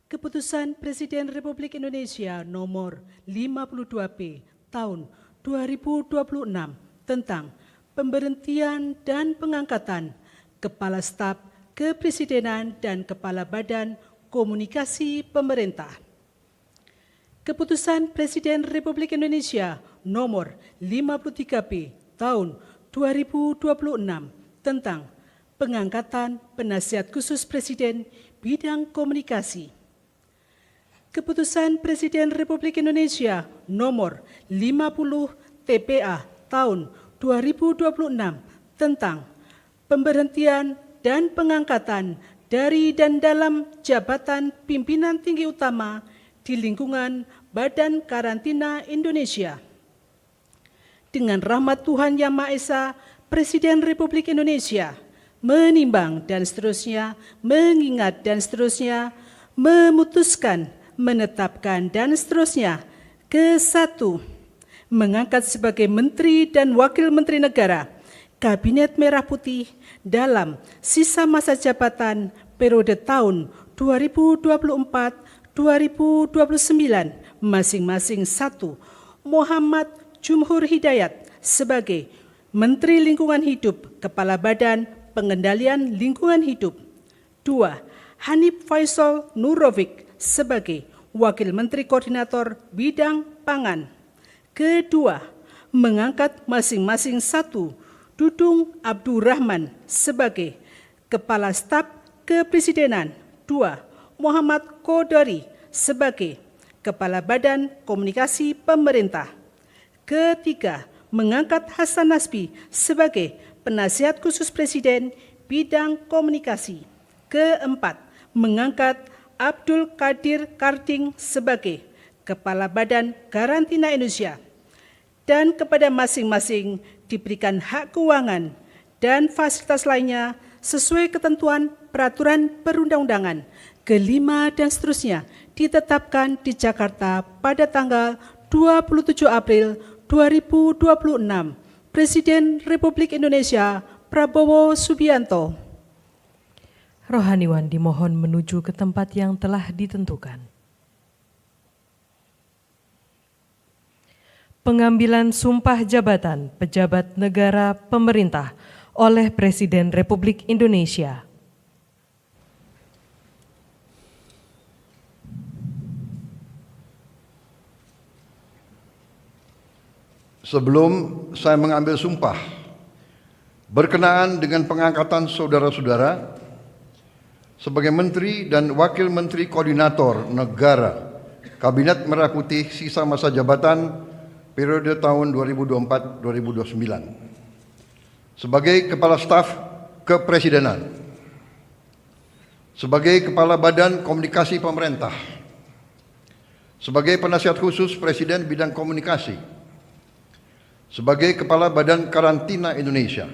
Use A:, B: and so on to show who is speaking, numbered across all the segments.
A: Keputusan Presiden Republik Indonesia nomor 52P tahun 2026 tentang pemberhentian dan pengangkatan Kepala Staf Kepresidenan dan Kepala Badan Komunikasi Pemerintah. Keputusan Presiden Republik Indonesia nomor 53P tahun 2026 tentang pengangkatan Penasihat Khusus Presiden Bidang Komunikasi. Keputusan Presiden Republik Indonesia nomor 50 TPA tahun 2026 tentang pemberhentian dan pengangkatan dari dan dalam jabatan pimpinan tinggi utama di lingkungan Badan Karantina Indonesia. Dengan rahmat Tuhan Yang Maha Esa, Presiden Republik Indonesia menimbang dan seterusnya, mengingat dan seterusnya, memutuskan, menetapkan dan seterusnya. Ke-1, mengangkat sebagai Menteri dan Wakil Menteri Negara Kabinet Merah Putih dalam sisa masa jabatan periode tahun 2024-2029 masing-masing. 1. Muhammad Jumhur Hidayat sebagai Menteri Lingkungan Hidup Kepala Badan Pengendalian Lingkungan Hidup. 2. Hanif Faisal Nurovic sebagai Wakil Menteri Koordinator Bidang Pangan. Kedua, mengangkat masing-masing 1. Dudung Abdurrahman sebagai Kepala Staf Kepresidenan. 2. Muhammad Kodari sebagai Kepala Badan Komunikasi Pemerintah. Ketiga, mengangkat Hasan Nasbi sebagai Penasihat Khusus Presiden Bidang Komunikasi. Keempat, mengangkat Abdul Qadir Karding sebagai Kepala Badan Karantina Indonesia, dan kepada masing-masing diberikan hak keuangan dan fasilitas lainnya sesuai ketentuan peraturan perundang-undangan. Kelima dan seterusnya ditetapkan di Jakarta pada tanggal 27 April 2026. Presiden Republik Indonesia Prabowo Subianto.
B: Rohaniwan dimohon menuju ke tempat yang telah ditentukan. Pengambilan sumpah jabatan pejabat negara pemerintah oleh Presiden Republik Indonesia.
C: Sebelum saya mengambil sumpah berkenaan dengan pengangkatan saudara-saudara sebagai Menteri dan Wakil Menteri Koordinator Negara Kabinet Merah Putih sisa masa jabatan periode tahun 2024-2029, sebagai Kepala Staf Kepresidenan, sebagai Kepala Badan Komunikasi Pemerintah, sebagai Penasihat Khusus Presiden Bidang Komunikasi, sebagai Kepala Badan Karantina Indonesia.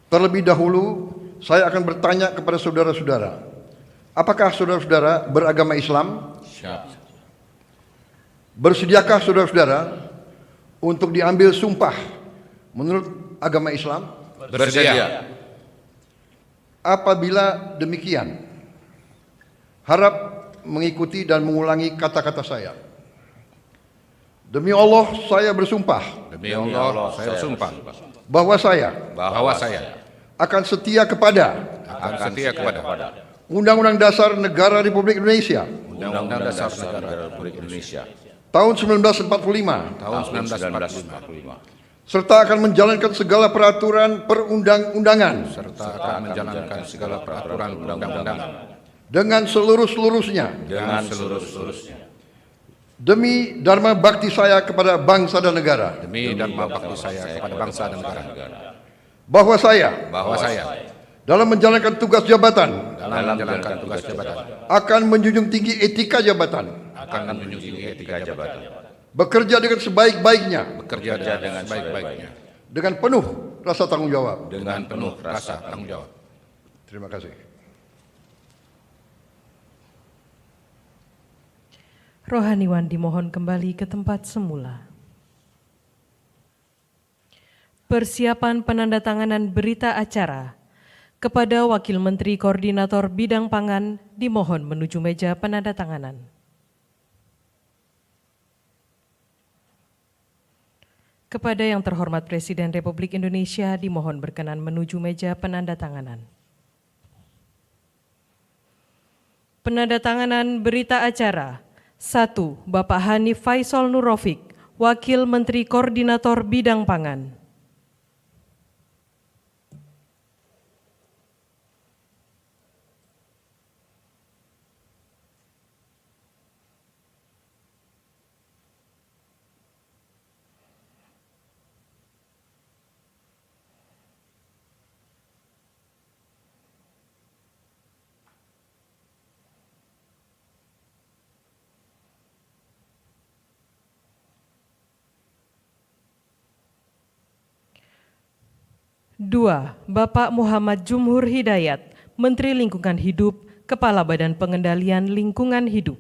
C: Terlebih dahulu, saya akan bertanya kepada saudara-saudara, apakah saudara-saudara beragama Islam? Siap. Bersediakah saudara-saudara untuk diambil sumpah menurut agama Islam?
D: Bersedia.
C: Apabila demikian, harap mengikuti dan mengulangi kata-kata saya. Demi Allah, saya bersumpah.
D: Demi Allah, saya bersumpah
C: Bahwa saya akan setia kepada Undang-Undang Dasar Negara Republik Indonesia
D: Undang-Undang Dasar Negara Republik Indonesia
C: tahun 1945 serta akan menjalankan segala peraturan perundang-undangan dengan seluruh-seluruhnya demi dharma bakti saya kepada bangsa dan negara. Bahwa saya dalam menjalankan tugas jabatan akan menjunjung tinggi etika jabatan, bekerja dengan sebaik-baiknya, dengan penuh rasa tanggung jawab. Terima kasih.
B: Rohaniwan dimohon kembali ke tempat semula. Persiapan penandatanganan berita acara Kepada Wakil Menteri Koordinator Bidang Pangan dimohon menuju meja penandatanganan. Kepada yang terhormat Presiden Republik Indonesia dimohon berkenan menuju meja penandatanganan. Penandatanganan berita acara. 1. Bapak Hanif Faisal Nurrofik, Wakil Menteri Koordinator Bidang Pangan. Dua, Bapak Muhammad Jumhur Hidayat, Menteri Lingkungan Hidup, Kepala Badan Pengendalian Lingkungan Hidup.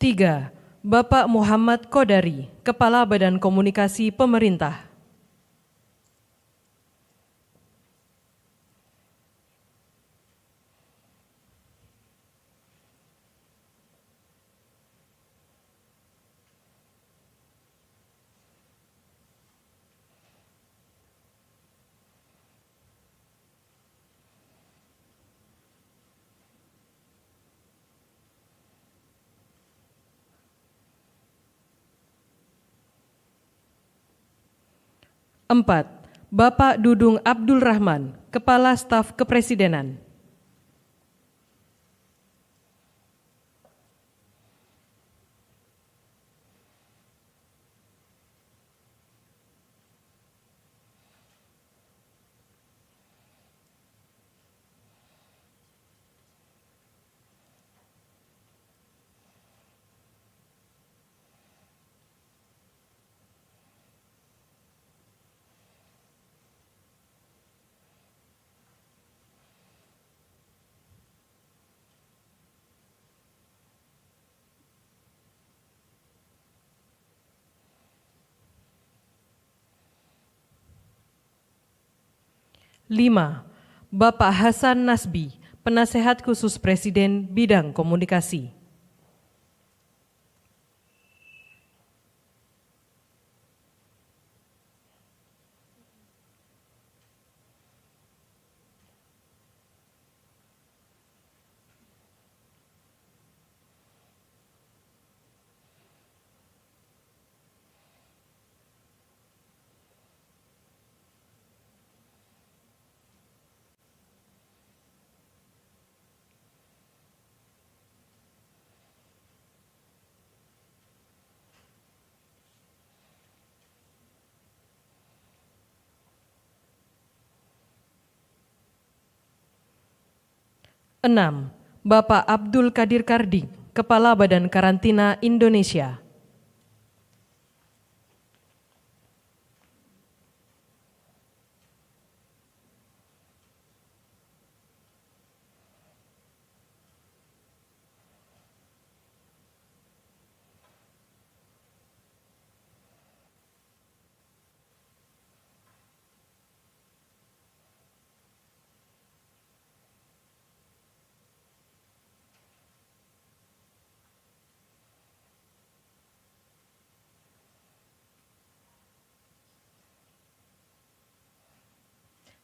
B: Tiga, Bapak Muhammad Kodari, Kepala Badan Komunikasi Pemerintah. Empat, Bapak Dudung Abdul Rahman, Kepala Staf Kepresidenan. Lima, Bapak Hasan Nasbi, Penasehat Khusus Presiden Bidang Komunikasi. Enam, Bapak Abdul Qadir Karding, Kepala Badan Karantina Indonesia.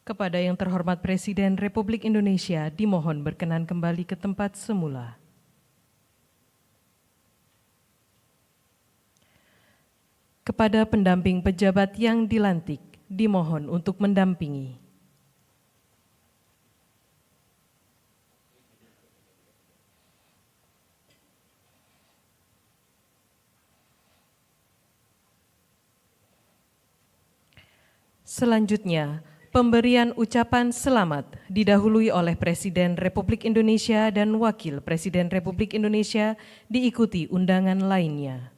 B: Kepada yang terhormat Presiden Republik Indonesia dimohon berkenan kembali ke tempat semula. Kepada pendamping pejabat yang dilantik dimohon untuk mendampingi. Selanjutnya, Pemberian ucapan selamat didahului oleh Presiden Republik Indonesia dan Wakil Presiden Republik Indonesia diikuti undangan lainnya.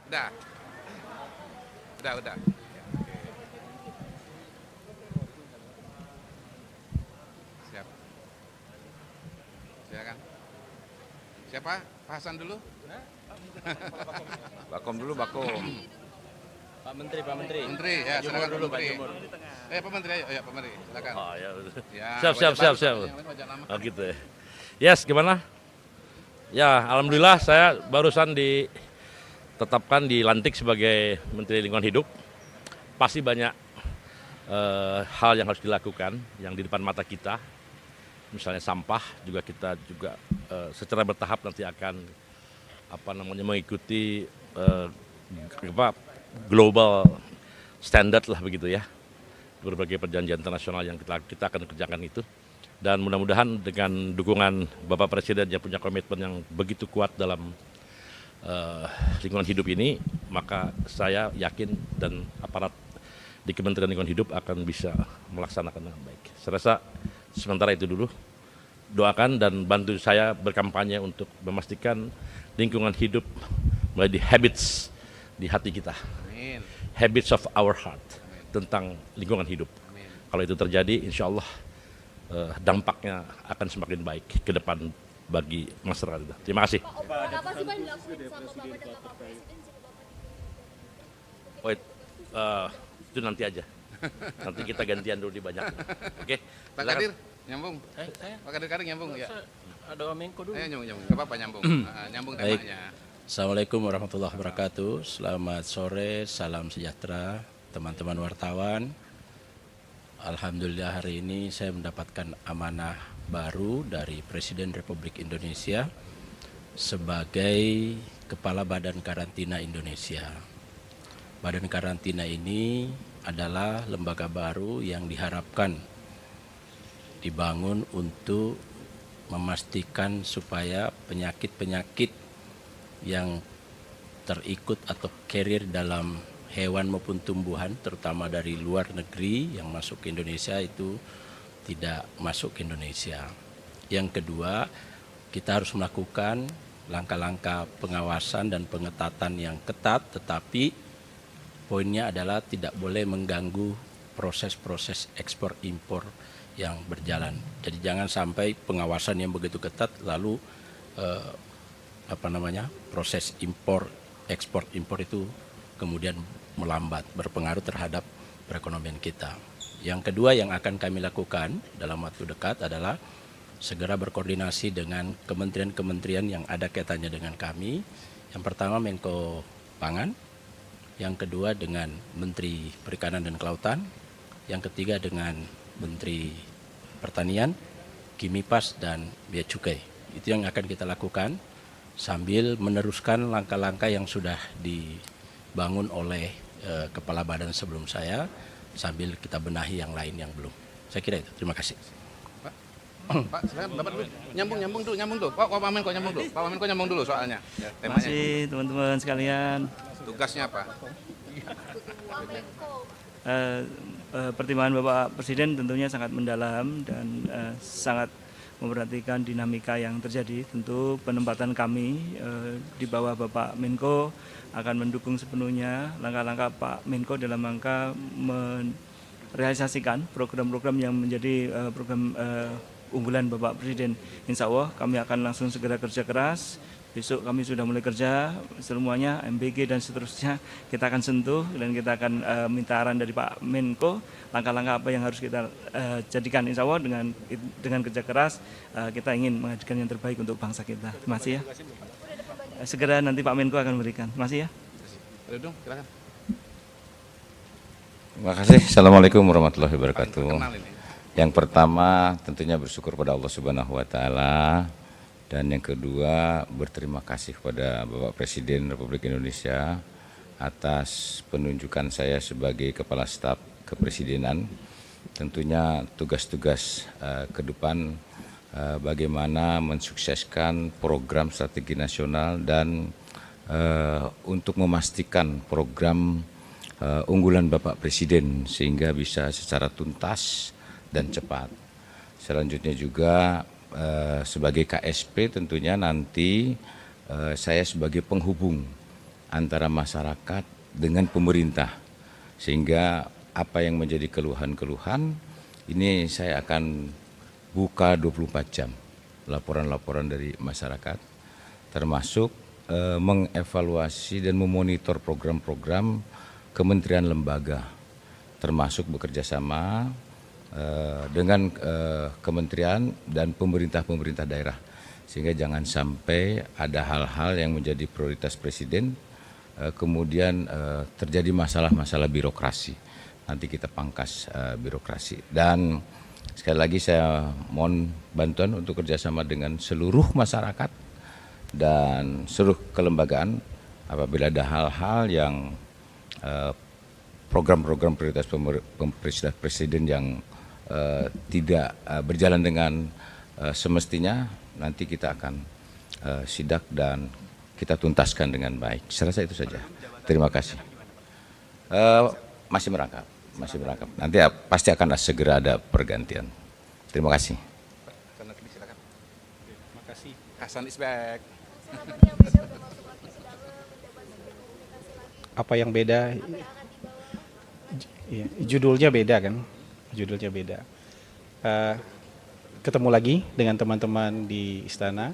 D: Udah. Udah. Siap. Silakan. Siapa? Pak Hasan dulu? Bakom dulu, Bakom.
E: Pak Menteri.
D: Menteri, ya silakan
E: dulu,
D: Pak
E: Pak
D: Menteri. Pak Menteri, ayo, Pak Menteri, silakan.
E: Oh ya,
D: Ya,
E: siap.
D: wajah nama.
E: Oh gitu ya. Yes, gimana? Ya, alhamdulillah saya barusan ditetapkan dilantik sebagai Menteri Lingkungan Hidup. Pasti banyak hal yang harus dilakukan yang di depan mata kita. Misalnya sampah juga kita secara bertahap nanti akan mengikuti global standard lah begitu ya. Berbagai perjanjian internasional yang kita akan kerjakan itu. Dan mudah-mudahan dengan dukungan Bapak Presiden yang punya komitmen yang begitu kuat dalam lingkungan hidup ini, maka saya yakin dan aparat di Kementerian Lingkungan Hidup akan bisa melaksanakan dengan baik. Saya rasa sementara itu dulu. Doakan dan bantu saya berkampanye untuk memastikan lingkungan hidup menjadi habits di hati kita.
D: Amin.
E: habits of our heart tentang lingkungan hidup. Kalau itu terjadi, insya Allah dampaknya akan semakin baik ke depan bagi masyarakat kita. Terima kasih.
F: Apa sih Pak yang dilakukan sama Bapak dan Bapak Presiden?
E: Wait, itu nanti aja. Nanti kita gantian dulu di banyak. Oke.
D: Pak Kadir, nyambung. Pak Kadir nyambung ya.
G: Ada Menko dulu.
D: Ayo nyambung. Gak apa-apa nyambung. Nyambung
G: Baik.
D: temanya.
G: Assalamualaikum warahmatullahi wabarakatuh. Selamat sore, salam sejahtera teman-teman wartawan. Alhamdulillah hari ini saya mendapatkan amanah baru dari Presiden Republik Indonesia sebagai Kepala Badan Karantina Indonesia. Badan karantina ini adalah lembaga baru yang diharapkan dibangun untuk memastikan supaya penyakit-penyakit yang terikut atau carrier dalam hewan maupun tumbuhan, terutama dari luar negeri yang masuk ke Indonesia itu tidak masuk ke Indonesia. Yang kedua, kita harus melakukan langkah-langkah pengawasan dan pengetatan yang ketat, tetapi poinnya adalah tidak boleh mengganggu proses-proses ekspor impor yang berjalan. Jadi jangan sampai pengawasan yang begitu ketat lalu proses ekspor impor itu kemudian melambat, berpengaruh terhadap perekonomian kita. Yang kedua yang akan kami lakukan dalam waktu dekat adalah segera berkoordinasi dengan kementerian-kementerian yang ada kaitannya dengan kami. Yang pertama Menko Pangan, yang kedua dengan Menteri Perikanan dan Kelautan, yang ketiga dengan Menteri Pertanian, Kimipas, dan Bea Cukai. Itu yang akan kita lakukan sambil meneruskan langkah-langkah yang sudah dibangun oleh kepala badan sebelum saya, sambil kita benahi yang lain yang belum. Saya kira itu. Terima kasih.
D: Pak, silakan Bapak dulu. Nyambung dulu. Pak Menko nyambung dulu. Pak Menko nyambung dulu soalnya. Ya,
H: Terima
D: temanya.
H: kasih teman-teman sekalian.
D: Tugasnya apa?
H: Pertimbangan Bapak Presiden tentunya sangat mendalam dan sangat memperhatikan dinamika yang terjadi. Tentu penempatan kami di bawah Bapak Menko akan mendukung sepenuhnya langkah-langkah Pak Menko dalam rangka merealisasikan program-program yang menjadi program unggulan Bapak Presiden. Insya Allah kami akan langsung segera kerja keras. Besok kami sudah mulai kerja semuanya, MBG dan seterusnya kita akan sentuh dan kita akan minta arahan dari Pak Menko langkah-langkah apa yang harus kita jadikan. Insya Allah dengan kerja keras kita ingin menghadirkan yang terbaik untuk bangsa kita. Terima kasih ya. Segera nanti Pak Menko akan berikan. Terima kasih ya.
D: Dudung, silakan.
I: Terima kasih. Assalamualaikum warahmatullahi wabarakatuh.
D: Terkenal ini.
I: Yang pertama tentunya bersyukur pada Allah Subhanahu wa taala, dan yang kedua berterima kasih kepada Bapak Presiden Republik Indonesia atas penunjukan saya sebagai Kepala Staf Kepresidenan. Tentunya tugas-tugas ke depan bagaimana mensukseskan program strategi nasional dan untuk memastikan program unggulan Bapak Presiden sehingga bisa secara tuntas dan cepat. Selanjutnya juga sebagai KSP tentunya nanti saya sebagai penghubung antara masyarakat dengan pemerintah, sehingga apa yang menjadi keluhan-keluhan ini saya akan buka 24 jam laporan-laporan dari masyarakat, termasuk mengevaluasi dan memonitor program-program kementerian lembaga, termasuk bekerja sama dengan kementerian dan pemerintah-pemerintah daerah, sehingga jangan sampai ada hal-hal yang menjadi prioritas Presiden kemudian terjadi masalah-masalah birokrasi. Nanti kita pangkas birokrasi. Dan sekali lagi saya mohon bantuan untuk kerjasama dengan seluruh masyarakat dan seluruh kelembagaan apabila ada hal-hal yang program-program prioritas Presiden yang tidak berjalan dengan semestinya, nanti kita akan sidak dan kita tuntaskan dengan baik. Saya rasa itu saja. Terima kasih. Masih merangkap. Nanti pasti akan segera ada pergantian. Terima kasih.
D: Terima kasih. Hasan Isbek.
F: Apa yang beda
J: Iya, judulnya beda kan? Judulnya beda. Ketemu lagi dengan teman-teman di istana.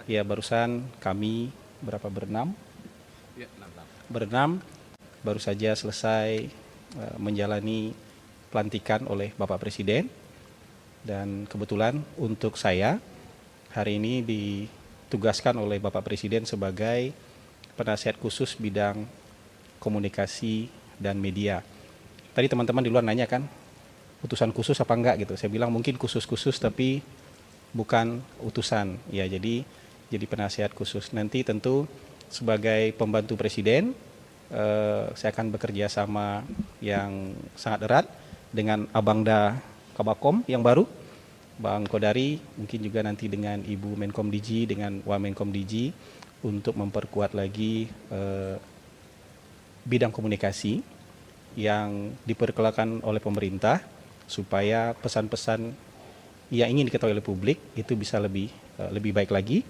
J: Ya barusan kami berenam baru saja selesai menjalani pelantikan oleh Bapak Presiden. Dan kebetulan untuk saya hari ini ditugaskan oleh Bapak Presiden sebagai penasihat khusus bidang komunikasi dan media. Tadi teman-teman di luar nanya kan, utusan khusus apa enggak gitu. Saya bilang mungkin khusus-khusus tapi bukan utusan. Ya jadi penasihat khusus. Nanti tentu sebagai pembantu presiden, saya akan bekerja sama yang sangat erat dengan Abangda Kabakom yang baru, Bang Kodari, mungkin juga nanti dengan Ibu Menkom Digi, dengan Wamenkom Digi, untuk memperkuat lagi bidang komunikasi yang diperkenalkan oleh pemerintah, supaya pesan-pesan yang ingin diketahui oleh publik itu bisa lebih baik lagi,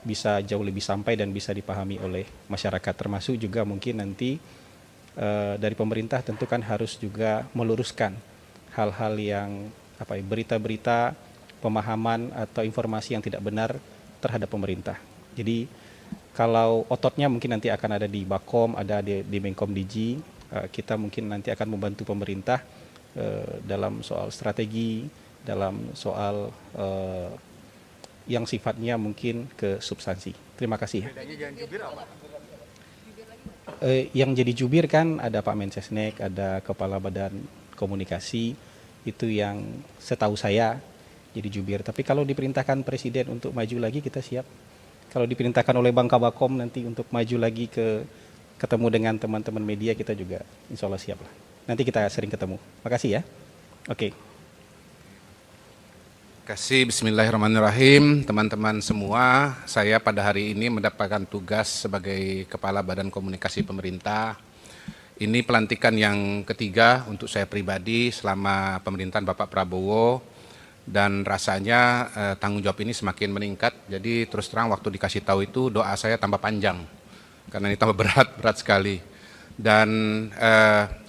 J: bisa jauh lebih sampai dan bisa dipahami oleh masyarakat. Termasuk juga mungkin nanti dari pemerintah tentu kan harus juga meluruskan hal-hal yang berita-berita, pemahaman atau informasi yang tidak benar terhadap pemerintah. Jadi kalau ototnya mungkin nanti akan ada di Bakom, ada di Menkom Digi, kita mungkin nanti akan membantu pemerintah dalam soal strategi, dalam soal yang sifatnya mungkin ke substansi. Terima kasih. Yang jadi jubir kan ada Pak Mensesnek, ada Kepala Badan Komunikasi, itu yang setahu saya jadi jubir. Tapi kalau diperintahkan Presiden untuk maju lagi, kita siap. Kalau diperintahkan oleh Bang Kabakom nanti untuk maju lagi ketemu dengan teman-teman media, kita juga insya Allah siap lah. Nanti kita sering ketemu. Makasih ya. Oke.
D: Bismillahirrahmanirrahim, teman-teman semua. Saya pada hari ini mendapatkan tugas sebagai Kepala Badan Komunikasi Pemerintah. Ini pelantikan yang ketiga untuk saya pribadi selama pemerintahan Bapak Prabowo, dan rasanya tanggung jawab ini semakin meningkat. Jadi terus terang waktu dikasih tahu itu doa saya tambah panjang, karena ini tambah berat sekali. Dan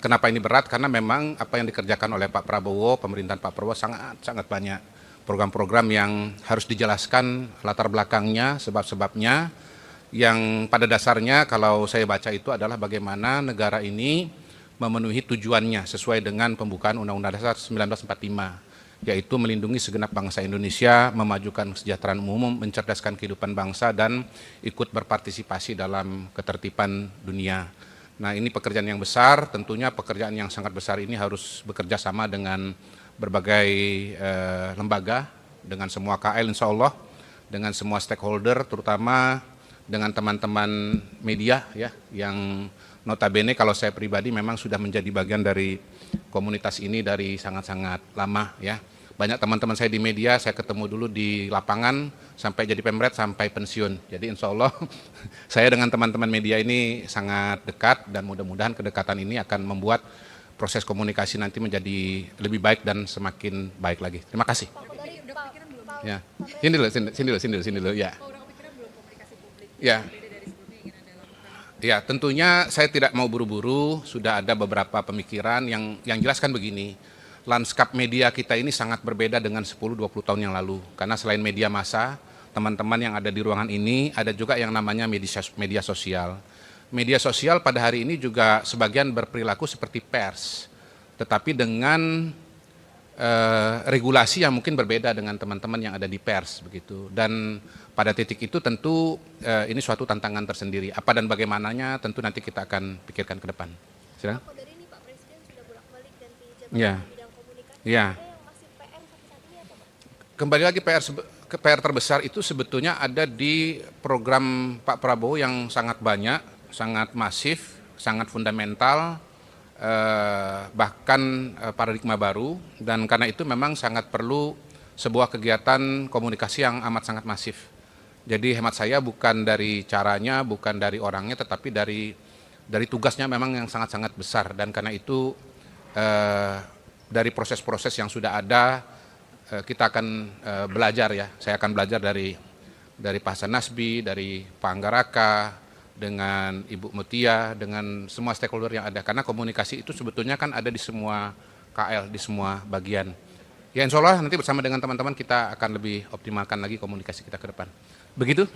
D: kenapa ini berat? Karena memang apa yang dikerjakan oleh Pak Prabowo, pemerintahan Pak Prabowo sangat banyak program-program yang harus dijelaskan latar belakangnya, sebab-sebabnya, yang pada dasarnya kalau saya baca itu adalah bagaimana negara ini memenuhi tujuannya sesuai dengan pembukaan Undang-Undang Dasar 1945, yaitu melindungi segenap bangsa Indonesia, memajukan kesejahteraan umum, mencerdaskan kehidupan bangsa, dan ikut berpartisipasi dalam ketertiban dunia. Nah, ini pekerjaan yang besar, tentunya pekerjaan yang sangat besar ini harus bekerja sama dengan berbagai lembaga, dengan semua KL insya Allah, dengan semua stakeholder, terutama dengan teman-teman media ya, yang notabene kalau saya pribadi memang sudah menjadi bagian dari komunitas ini dari sangat-sangat lama ya. Banyak teman-teman saya di media, saya ketemu dulu di lapangan sampai jadi pemret sampai pensiun. Jadi insya Allah saya dengan teman-teman media ini sangat dekat, dan mudah-mudahan kedekatan ini akan membuat proses komunikasi nanti menjadi lebih baik dan semakin baik lagi. Terima kasih. Ya, sini dulu ya. Ya. Ya, tentunya saya tidak mau buru-buru. Sudah ada beberapa pemikiran yang jelaskan begini. Lanskap media kita ini sangat berbeda dengan 10-20 tahun yang lalu. Karena selain media massa, teman-teman yang ada di ruangan ini ada juga yang namanya media sosial. Media sosial pada hari ini juga sebagian berperilaku seperti pers, tetapi dengan regulasi yang mungkin berbeda dengan teman-teman yang ada di pers begitu. Dan pada titik itu tentu ini suatu tantangan tersendiri. Apa dan bagaimananya tentu nanti kita akan pikirkan ke depan. Silakan.
F: Pak, dari ini Pak Presiden sudah bolak-balik ganti jabatan
D: Ya.
F: bidang komunikasi.
D: Ya.
F: Ada yang masih PR sampai saat ini apa, Pak?
D: Kembali lagi PR terbesar itu sebetulnya ada di program Pak Prabowo yang sangat banyak, sangat masif, sangat fundamental, bahkan paradigma baru, dan karena itu memang sangat perlu sebuah kegiatan komunikasi yang amat sangat masif. Jadi hemat saya bukan dari caranya, bukan dari orangnya, tetapi dari tugasnya memang yang sangat-sangat besar, dan karena itu dari proses-proses yang sudah ada kita akan belajar ya. Saya akan belajar dari Pak Hasan Nasbi, dari Pak Anggaraka, dengan Ibu Mutia, dengan semua stakeholder yang ada. Karena komunikasi itu sebetulnya kan ada di semua KL, di semua bagian. Ya insya Allah nanti bersama dengan teman-teman kita akan lebih optimalkan lagi komunikasi kita ke depan. Begitu.